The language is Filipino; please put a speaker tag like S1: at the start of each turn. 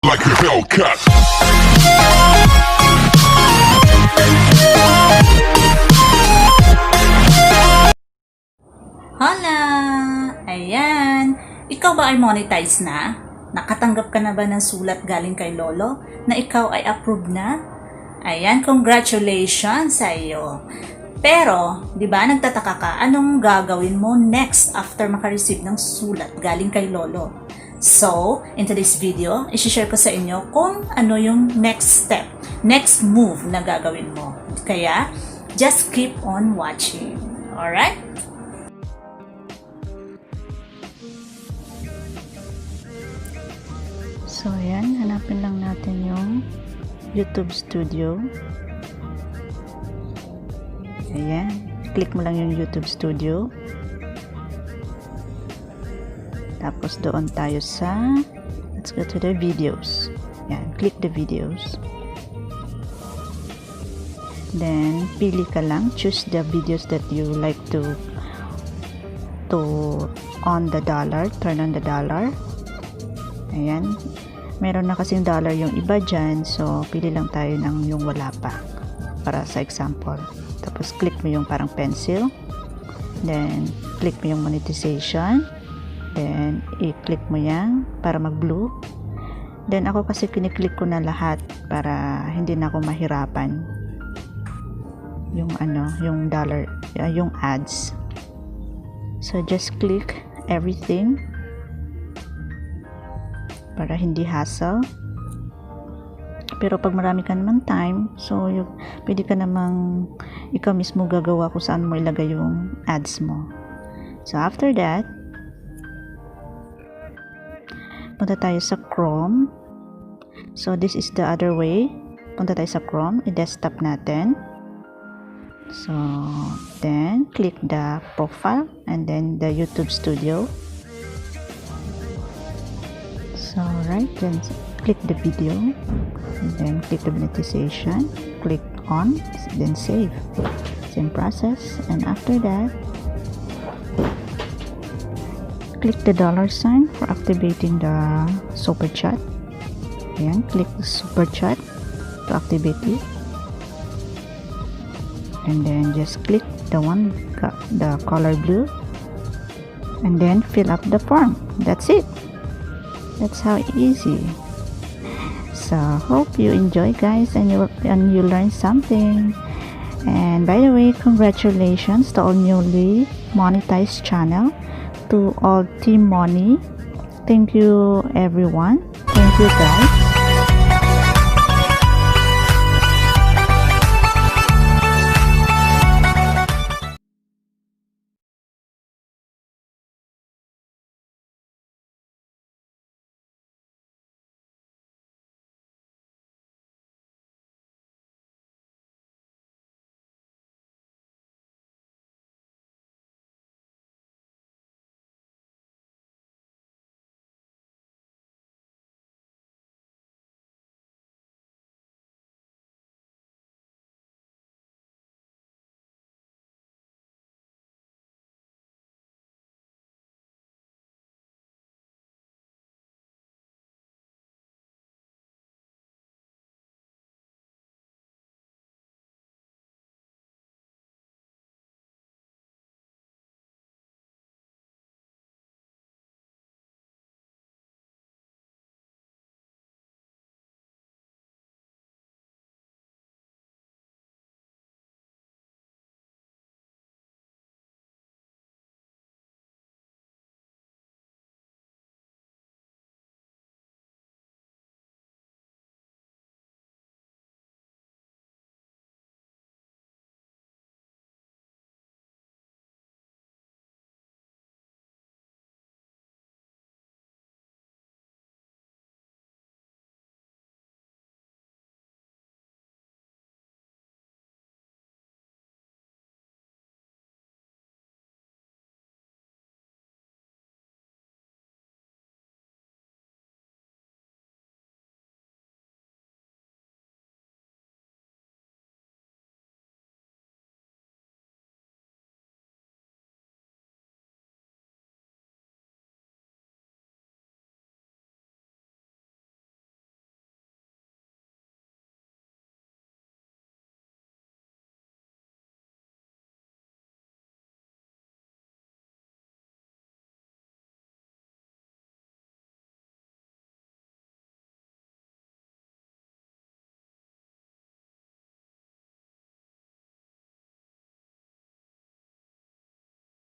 S1: like a Hellcat.
S2: Hola! Ayan! Ikaw ba ay monetize na? Nakatanggap ka na ba ng sulat galing kay Lolo na ikaw ay approved na? Ayan, congratulations sa iyo! Pero, di ba nagtataka ka, anong gagawin mo next after makareceive ng sulat galing kay Lolo? So, in today's video, isi-share ko sa inyo kung ano yung next step, next move na gagawin mo. Kaya, just keep on watching. Alright? So, ayan, hanapin lang natin yung YouTube Studio. Ayan, click mo lang yung YouTube Studio. Tapos doon tayo sa, let's go to the videos. Ayan, click the videos. Then, pili ka lang, choose the videos that you like to on the dollar, turn on the dollar. Ayan, meron na kasing dollar yung iba dyan, so pili lang tayo ng yung wala pa para sa example. Tapos click mo yung parang pencil, then click mo yung monetization, then i-click mo yan para mag blue. Then ako kasi kiniklik ko na lahat para hindi na ako mahirapan yung yung dollar, yung ads. So just click everything para hindi hassle. Pero pag marami ka naman time, so pwede ka namang ikaw mismo gagawa kung saan mo ilagay yung ads mo. So after that, punta tayo sa Chrome. So this is the other way. Punta tayo sa Chrome, i-desktop natin. So then click the profile and then the YouTube Studio. So right, then click the video and then click the monetization, click on, then save. Same process, and after that click the dollar sign for activating the Superchat. Ayan, click the Superchat to activate it, and then just click the one, the color blue, and then fill up the form. That's it. That's how easy. So hope you enjoy, guys, and you learn something. And by the way, congratulations to all newly monetized channel, to all Team Money. Thank you everyone. Thank you guys.